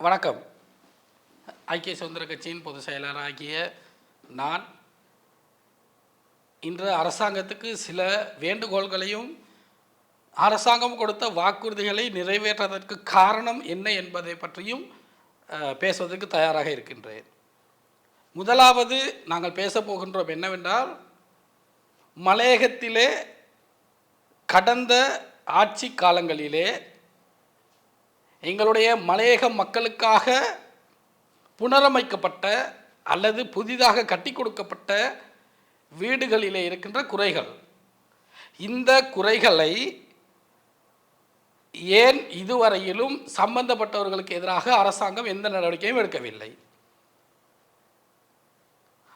வணக்கம். ஐக்கிய சுதந்திர கட்சியின் பொதுச் செயலாளராகிய நான் இன்று அரசாங்கத்துக்கு சில வேண்டுகோள்களையும் அரசாங்கம் கொடுத்த வாக்குறுதிகளை நிறைவேற்றுவதற்கு காரணம் என்ன என்பதை பற்றியும் பேசுவதற்கு தயாராக இருக்கின்றேன். முதலாவது நாங்கள் பேசப்போகின்றோம் என்னவென்றால், மலையகத்திலே கடந்த ஆட்சி காலங்களிலே எங்களுடைய மலையக மக்களுக்காக புனரமைக்கப்பட்ட அல்லது புதிதாக கட்டி கொடுக்கப்பட்ட வீடுகளிலே இருக்கின்ற குறைகள், இந்த குறைகளை ஏன் இதுவரையிலும் சம்பந்தப்பட்டவர்களுக்கு எதிராக அரசாங்கம் எந்த நடவடிக்கையும் எடுக்கவில்லை?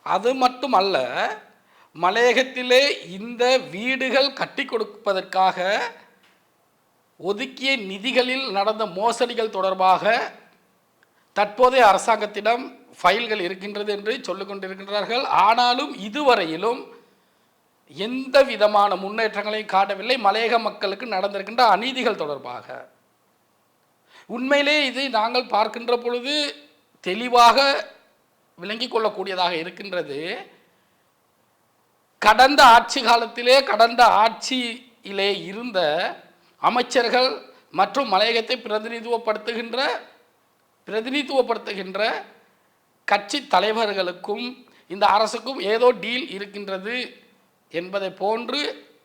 அது மட்டுமல்ல, மலையகத்திலே இந்த வீடுகள் கட்டி கொடுப்பதற்காக ஒதுக்கிய நிதிகளில் நடந்த மோசடிகள் தொடர்பாக தற்போதைய அரசாங்கத்திடம் ஃபைல்கள் இருக்கின்றது என்று சொல்லிக் கொண்டிருக்கின்றார்கள். ஆனாலும் இதுவரையிலும் எந்த விதமான முன்னேற்றங்களையும் காட்டவில்லை. மலையக மக்களுக்கு நடந்திருக்கின்ற அநீதிகள் தொடர்பாக உண்மையிலே இது நாங்கள் பார்க்கின்ற பொழுது தெளிவாக விளங்கிக் கொள்ளக்கூடியதாக இருக்கின்றது. கடந்த ஆட்சி காலத்திலே கடந்த ஆட்சியிலே இருந்த அமைச்சர்கள் மற்றும் மலையகத்தை பிரதிநிதித்துவப்படுத்துகின்ற கட்சி தலைவர்களுக்கும் இந்த அரசுக்கும் ஏதோ டீல் இருக்கின்றது என்பதை போன்று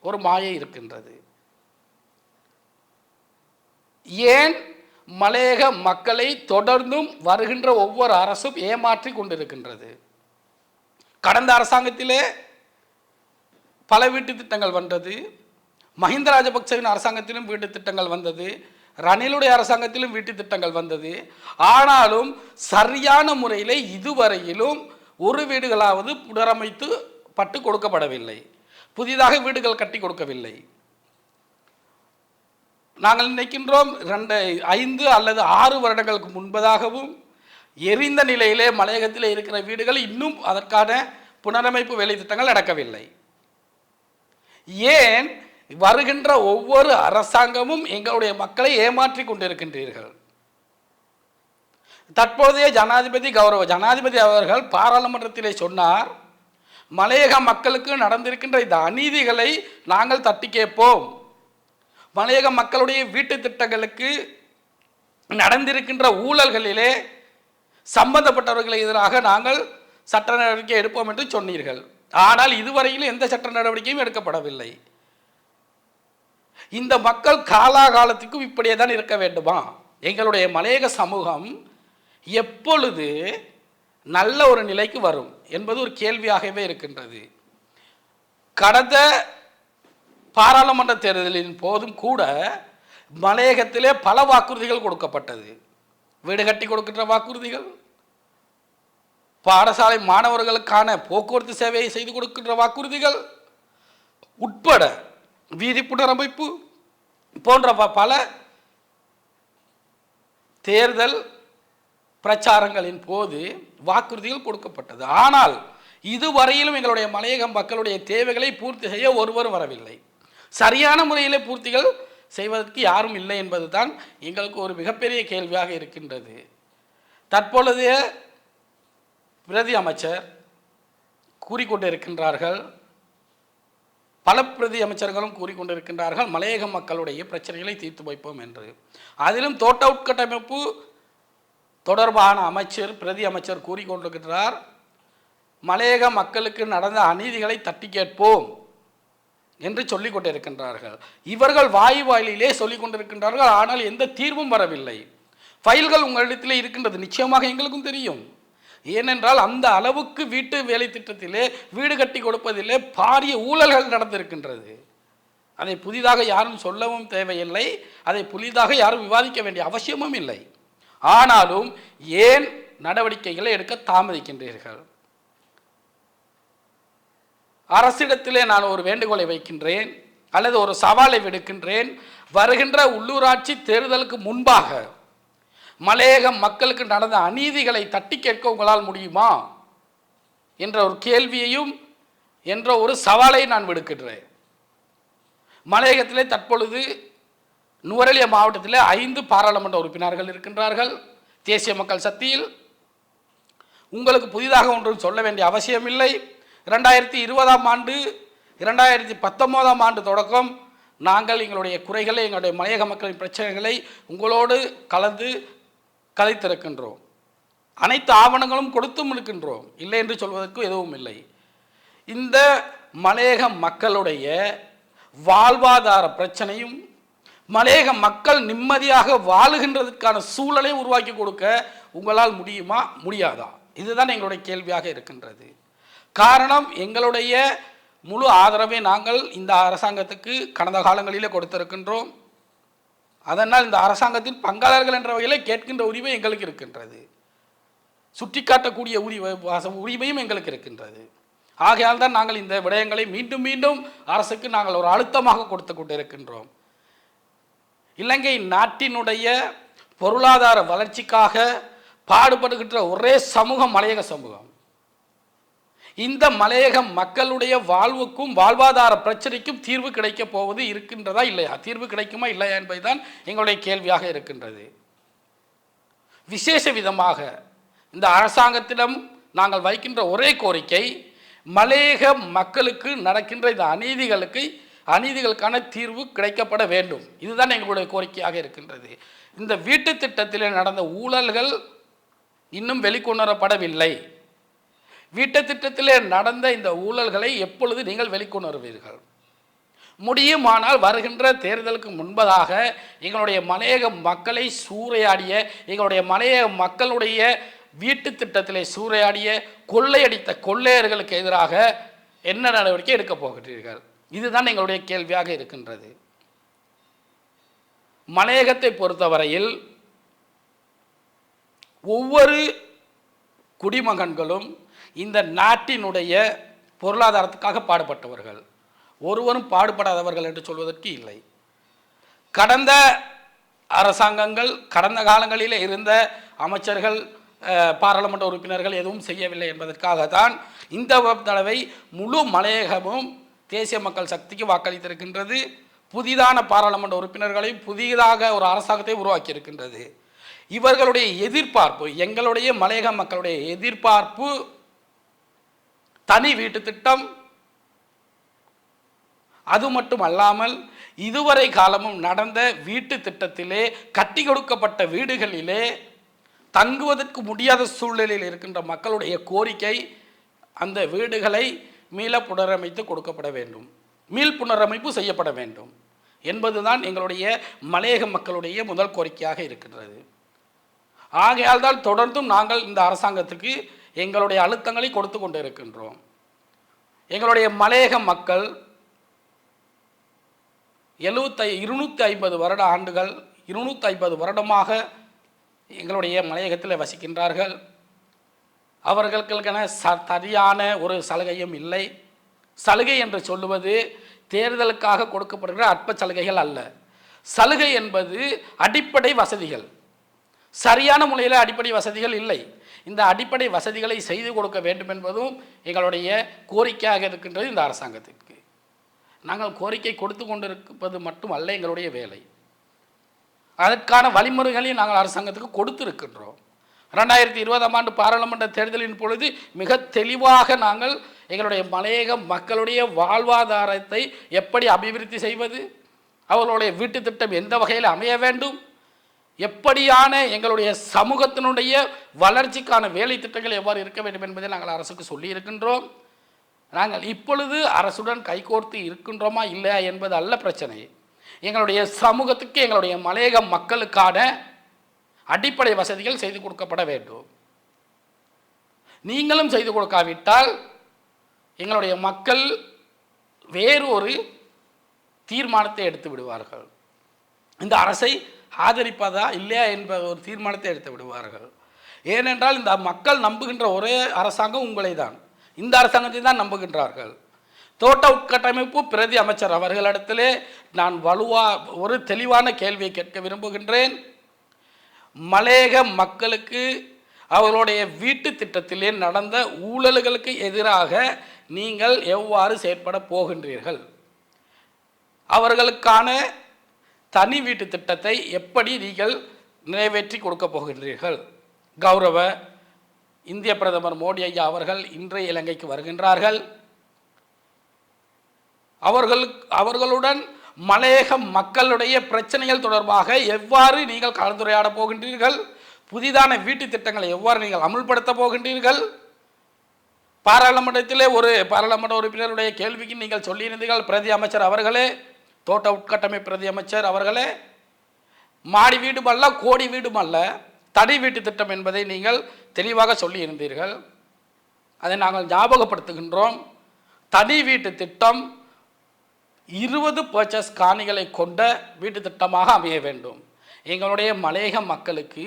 ஒரு மாயை இருக்கின்றது. ஏன் மலையக மக்களை தொடர்ந்தும் வருகின்ற ஒவ்வொரு அரசும் ஏமாற்றி கொண்டிருக்கின்றது? கடந்த அரசாங்கத்திலே பல வீட்டு திட்டங்கள் வந்தது, மஹிந்த ராஜபக்சவின் அரசாங்கத்திலும் வீட்டு திட்டங்கள் வந்தது, ரணிலுடைய அரசாங்கத்திலும் வீட்டு திட்டங்கள் வந்தது. ஆனாலும் சரியான முறையில் இதுவரையிலும் ஒரு வீடுகளாவது புனரமைத்து பட்டு கொடுக்கப்படவில்லை, புதிதாக வீடுகள் கட்டி கொடுக்கவில்லை. நாங்கள் நினைக்கின்றோம் 5 அல்லது 6 வருடங்களுக்கு முன்பதாகவும் எரிந்த நிலையிலே மலையகத்தில் இருக்கிற வீடுகள் இன்னும் அதற்கான புனரமைப்பு வேலை திட்டங்கள் நடக்கவில்லை. ஏன் வருகின்ற ஒவ்வொரு அரசாங்கமும் எங்களுடைய மக்களை ஏமாற்றி கொண்டிருக்கின்றீர்கள்? தற்போதைய ஜனாதிபதி அவர்கள் பாராளுமன்றத்திலே சொன்னார், மலையக மக்களுக்கு நடந்திருக்கின்ற இந்த அநீதிகளை நாங்கள் தட்டி கேட்போம், மலையக மக்களுடைய வீட்டு திட்டங்களுக்கு நடந்திருக்கின்ற ஊழல்களிலே சம்பந்தப்பட்டவர்களுக்கு எதிராக நாங்கள் சட்ட நடவடிக்கை எடுப்போம் என்று சொன்னீர்கள். ஆனால் இதுவரையிலும் எந்த சட்ட நடவடிக்கையும் எடுக்கப்படவில்லை. இந்த மக்கள் காலாகாலத்துக்கும் இப்படியே தான் இருக்க வேண்டுமா? எங்களுடைய மலையக சமூகம் எப்பொழுது நல்ல ஒரு நிலைக்கு வரும் என்பது ஒரு கேள்வியாகவே இருக்கின்றது. கடந்த பாராளுமன்ற தேர்தலின் போதும் கூட மலையகத்திலே பல வாக்குறுதிகள் கொடுக்கப்பட்டது. வீடு கட்டி கொடுக்கின்ற வாக்குறுதிகள், பாடசாலை மாணவர்களுக்கான போக்குவரத்து சேவையை செய்து கொடுக்கின்ற வாக்குறுதிகள் உட்பட வீதி புனரமைப்பு போன்ற பல தேர்தல் பிரச்சாரங்களின் போது வாக்குறுதிகள் கொடுக்கப்பட்டது. ஆனால் இதுவரையிலும் எங்களுடைய மலையக மக்களுடைய தேவைகளை பூர்த்தி செய்ய ஒருவரும் வரவில்லை. சரியான முறையில் பூர்த்திகள் செய்வதற்கு யாரும் இல்லை என்பதுதான் எங்களுக்கு ஒரு மிகப்பெரிய கேள்வியாக இருக்கின்றது. தற்பொழுதைய பிரதி அமைச்சர் கூறிக்கொண்டிருக்கின்றார்கள், பல பிரதி அமைச்சர்களும் கூறிக்கொண்டிருக்கின்றார்கள், மலையக மக்களுடைய பிரச்சனைகளை தீர்த்து வைப்போம் என்று. அதிலும் தோட்ட உட்கட்டமைப்பு தொடர்பான பிரதி அமைச்சர் கூறிக்கொண்டிருக்கிறார், மலையக மக்களுக்கு நடந்த அநீதிகளை தட்டி கேட்போம் என்று சொல்லிக் கொண்டிருக்கின்றார்கள். இவர்கள் வாயிலே சொல்லிக் கொண்டிருக்கின்றார்கள், ஆனால் எந்த தீர்வும் வரவில்லை. ஃபைல்கள் உங்களிடத்திலே இருக்கின்றது, நிச்சயமாக எங்களுக்கும் தெரியும். ஏனென்றால் அந்த அளவுக்கு வீட்டு வேலை திட்டத்திலே வீடு கட்டி கொடுப்பதிலே பாரிய ஊழல்கள் நடந்திருக்கின்றது. அதை புதிதாக யாரும் சொல்லவும் தேவையில்லை, அதை புதிதாக யாரும் விவாதிக்க வேண்டிய அவசியமும் இல்லை. ஆனாலும் ஏன் நடவடிக்கைகளை எடுக்க தாமதிக்கின்றீர்கள்? அரசிடத்திலே நான் ஒரு வேண்டுகோளை வைக்கின்றேன் அல்லது ஒரு சவாலை விடுக்கின்றேன். வருகின்ற உள்ளூராட்சி தேர்தலுக்கு முன்பாக மலையக மக்களுக்கு நடந்த அநீதிகளை தட்டி கேட்க உங்களால் முடியுமா என்ற ஒரு கேள்வியையும் என்ற ஒரு சவாலை நான் விடுக்கின்றேன். மலையகத்திலே தற்பொழுது நுவரெலியா மாவட்டத்தில் 5 பாராளுமன்ற உறுப்பினர்கள் இருக்கின்றார்கள். தேசிய மக்கள் சக்தியில் உங்களுக்கு புதிதாக ஒன்றும் சொல்ல வேண்டிய அவசியமில்லை. 2020ஆம் ஆண்டு 2019ஆம் ஆண்டு தொடக்கம் நாங்கள் எங்களுடைய குறைகளை, எங்களுடைய மலையக மக்களின் பிரச்சனைகளை உங்களோடு கலந்து கதைத்திருக்கின்றோம். அனைத்து ஆவணங்களும் கொடுத்தும் இருக்கின்றோம். இல்லை என்று சொல்வதற்கு எதுவும் இல்லை. இந்த மலையக மக்களுடைய வாழ்வாதார பிரச்சனையும் மலையக மக்கள் நிம்மதியாக வாழுகின்றதுக்கான சூழலை உருவாக்கி கொடுக்க உங்களால் முடியுமா, முடியாதா? இதுதான் எங்களுடைய கேள்வியாக இருக்கின்றது. காரணம், எங்களுடைய முழு ஆதரவை நாங்கள் இந்த அரசாங்கத்துக்கு கடந்த காலங்களிலே கொடுத்திருக்கின்றோம். அதனால் இந்த அரசாங்கத்தின் பங்காளர்கள் என்ற வகையில் கேட்கின்ற உரிமை எங்களுக்கு இருக்கின்றது. சுட்டிக்காட்டக்கூடிய உரிமையும் எங்களுக்கு இருக்கின்றது. ஆகையால் தான் நாங்கள் இந்த விடயங்களை மீண்டும் மீண்டும் அரசுக்கு நாங்கள் ஒரு அழுத்தமாக கொடுத்து கொண்டிருக்கின்றோம். இலங்கை நாட்டினுடைய பொருளாதார வளர்ச்சிக்காக பாடுபடுகின்ற ஒரே சமூகம் மலையக சமூகம். இந்த மலையக மக்களுடைய வாழ்வுக்கும் வாழ்வாதார பிரச்சனைக்கும் தீர்வு கிடைக்கப் போவது இருக்கின்றதா இல்லையா, தீர்வு கிடைக்குமா இல்லையா என்பதுதான் எங்களுடைய கேள்வியாக இருக்கின்றது. விசேஷ விதமாக இந்த அரசாங்கத்திடம் நாங்கள் வைக்கின்ற ஒரே கோரிக்கை, மலையக மக்களுக்கு நடக்கின்ற இந்த அநீதிகளுக்கான தீர்வு கிடைக்கப்பட வேண்டும். இதுதான் எங்களுடைய கோரிக்கையாக இருக்கின்றது. இந்த வீட்டு திட்டத்தில் நடந்த ஊழல்கள் இன்னும் வெளிக்கொணரப்படவில்லை. வீட்டு திட்டத்திலே நடந்த இந்த ஊழல்களை எப்பொழுது நீங்கள் வெளிக்கொணர்வீர்கள்? முடியுமானால் வருகின்ற தேர்தலுக்கு முன்பதாக எங்களுடைய மலையக மக்களை சூறையாடிய, எங்களுடைய மலையக மக்களுடைய வீட்டு திட்டத்திலே சூறையாடிய, கொள்ளையடித்த கொள்ளையர்களுக்கு எதிராக என்ன நடவடிக்கை எடுக்கப் போகிறீர்கள்? இதுதான் எங்களுடைய கேள்வியாக இருக்கின்றது. மலையகத்தை பொறுத்தவரையில் ஒவ்வொரு குடிமகன்களும் இந்த நாட்டினுடைய பொருளாதாரத்துக்காக பாடுபட்டவர்கள், ஒருவரும் பாடுபடாதவர்கள் என்று சொல்வதற்கு இல்லை. கடந்த அரசாங்கங்கள், கடந்த காலங்களில் இருந்த அமைச்சர்கள், பாராளுமன்ற உறுப்பினர்கள் எதுவும் செய்யவில்லை என்பதற்காகத்தான் இந்த தடவை முழு மலையகமும் தேசிய மக்கள் சக்திக்கு வாக்களித்திருக்கின்றது. புதிதான பாராளுமன்ற உறுப்பினர்களையும் புதிதாக ஒரு அரசாங்கத்தை உருவாக்கி இருக்கின்றது. இவர்களுடைய எதிர்பார்ப்பு, எங்களுடைய மலையக மக்களுடைய எதிர்பார்ப்பு தனி வீட்டு திட்டம். அது மட்டும் அல்லாமல் இதுவரை காலமும் நடந்த வீட்டு திட்டத்திலே கட்டி கொடுக்கப்பட்ட வீடுகளிலே தங்குவதற்கு முடியாத சூழ்நிலையில் இருக்கின்ற மக்களுடைய கோரிக்கை, அந்த வீடுகளை மீள புனரமைத்து கொடுக்கப்பட வேண்டும், மீள் புனரமைப்பு செய்யப்பட வேண்டும் என்பதுதான் எங்களுடைய மலையக மக்களுடைய முதல் கோரிக்கையாக இருக்கின்றது. ஆகையால் தான் தொடர்ந்தும் நாங்கள் இந்த அரசாங்கத்துக்கு எங்களுடைய அழுத்தங்களை கொடுத்து கொண்டு இருக்கின்றோம். எங்களுடைய மலையக மக்கள் 250 வருட ஆண்டுகள், 250 வருடமாக எங்களுடைய மலையகத்தில் வசிக்கின்றார்கள். அவர்களுக்கென சரியான ஒரு சலுகையும் இல்லை. சலுகை என்று சொல்லுவது தேர்தலுக்காக கொடுக்கப்படுகிற அற்ப சலுகைகள் அல்ல. சலுகை என்பது அடிப்படை வசதிகள். சரியான முறையில் அடிப்படை வசதிகள் இல்லை. இந்த அடிப்படை வசதிகளை செய்து கொடுக்க வேண்டும் என்பதும் எங்களுடைய கோரிக்கையாக இருக்கின்றது. இந்த அரசாங்கத்திற்கு நாங்கள் கோரிக்கை கொடுத்து கொண்டிருப்பது மட்டுமல்ல எங்களுடைய வேலை. அதற்கான வழிமுறைகளை நாங்கள் அரசாங்கத்துக்கு கொடுத்திருக்கின்றோம். 2020ஆம் ஆண்டு பாராளுமன்ற தேர்தலின் பொழுது மிக தெளிவாக நாங்கள் எங்களுடைய மலையக மக்களுடைய வாழ்வாதாரத்தை எப்படி அபிவிருத்தி செய்வது, அவர்களுடைய வீட்டு திட்டம் எந்த வகையில் அமைய வேண்டும், எப்படியான எங்களுடைய சமூகத்தினுடைய வளர்ச்சிக்கான வேலை திட்டங்கள் எவ்வாறு இருக்க வேண்டும் என்பதை நாங்கள் அரசுக்கு சொல்லியிருக்கின்றோம். நாங்கள் இப்பொழுது அரசுடன் கைகோர்த்து இருக்கின்றோமா இல்லையா என்பது அல்ல பிரச்சனை. எங்களுடைய சமூகத்துக்கு, எங்களுடைய மலையக மக்களுக்கான அடிப்படை வசதிகள் செய்து கொடுக்கப்பட வேண்டும். நீங்களும் செய்து கொடுக்காவிட்டால் எங்களுடைய மக்கள் வேறு ஒரு தீர்மானத்தை எடுத்து விடுவார்கள். இந்த அரசை ஆதரிப்பதா இல்லையா என்ற ஒரு தீர்மானத்தை எடுத்து விடுவார்கள். ஏனென்றால் இந்த மக்கள் நம்புகின்ற ஒரே அரசாங்கம் உங்களை தான், இந்த அரசாங்கத்தை தான் நம்புகின்றார்கள். தோட்ட உட்கட்டமைப்பு பிரதி அமைச்சர் அவர்களிடத்திலே நான் ஒரு தெளிவான கேள்வியை கேட்க விரும்புகின்றேன். மலையக மக்களுக்கு அவர்களுடைய வீட்டு திட்டத்திலே நடந்த ஊழல்களுக்கு எதிராக நீங்கள் எவ்வாறு செயற்பட போகின்றீர்கள்? அவர்களுக்கான தனி வீட்டு திட்டத்தை எப்படி நீங்கள் நிறைவேற்றி கொடுக்க போகின்றீர்கள்? கௌரவ இந்திய பிரதமர் மோடி ஐயா அவர்கள் இன்றைய இலங்கைக்கு வருகின்றார்கள். அவர்களுடன் மலையக மக்களுடைய பிரச்சனைகள் தொடர்பாக எவ்வாறு நீங்கள் கலந்துரையாட போகின்றீர்கள்? புதிதான வீட்டு திட்டங்களை எவ்வாறு நீங்கள் அமுல்படுத்த போகின்றீர்கள்? பாராளுமன்றத்திலே ஒரு பாராளுமன்ற உறுப்பினருடைய கேள்விக்கு நீங்கள் சொல்லியிருந்தீர்கள், பிரதி அமைச்சர் அவர்களே, தோட்ட உட்கட்டமைப்பு பிரதி அமைச்சர் அவர்களே, மாடி வீடும் அல்ல, கோடி வீடும் அல்ல, தனி வீட்டு திட்டம் என்பதை நீங்கள் தெளிவாக சொல்லியிருந்தீர்கள். அதை நாங்கள் ஞாபகப்படுத்துகின்றோம். தனி வீட்டு திட்டம் 20 பர்ச்சேஸ் காணிகளை கொண்ட வீட்டு திட்டமாக அமைய வேண்டும். எங்களுடைய மலையக மக்களுக்கு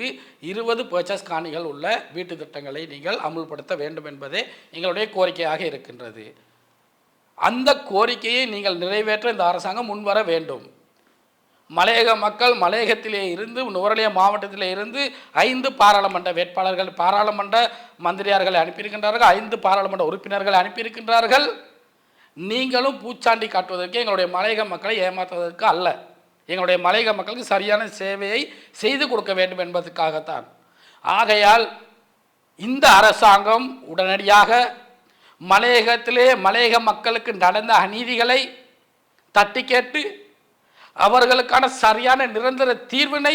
20 பர்ச்சேஸ் காணிகள் உள்ள வீட்டு திட்டங்களை நீங்கள் அமுல்படுத்த வேண்டும் என்பதே எங்களுடைய கோரிக்கையாக இருக்கின்றது. அந்த கோரிக்கையை நீங்கள் நிறைவேற்ற இந்த அரசாங்கம் முன்வர வேண்டும். மலையக மக்கள் மலையகத்திலே இருந்து நுவரெலியா மாவட்டத்திலே இருந்து 5 பாராளுமன்ற வேட்பாளர்கள், பாராளுமன்ற மந்திரியார்களை அனுப்பியிருக்கின்றார்கள், 5 பாராளுமன்ற உறுப்பினர்களை அனுப்பியிருக்கின்றார்கள். நீங்களும் பூச்சாண்டி காட்டுவதற்கு, எங்களுடைய மலையக மக்களை ஏமாற்றுவதற்கு அல்ல, எங்களுடைய மலையக மக்களுக்கு சரியான சேவையை செய்து கொடுக்க வேண்டும் என்பதற்காகத்தான். ஆகையால் இந்த அரசாங்கம் உடனடியாக மலையகத்திலே மலையக மக்களுக்கு நடந்த அநீதிகளை தட்டி கேட்டு அவர்களுக்கான சரியான நிரந்தர தீர்வினை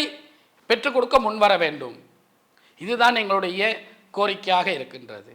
பெற்றுக் கொடுக்க முன்வர வேண்டும். இதுதான் எங்களுடைய கோரிக்கையாக இருக்கின்றது.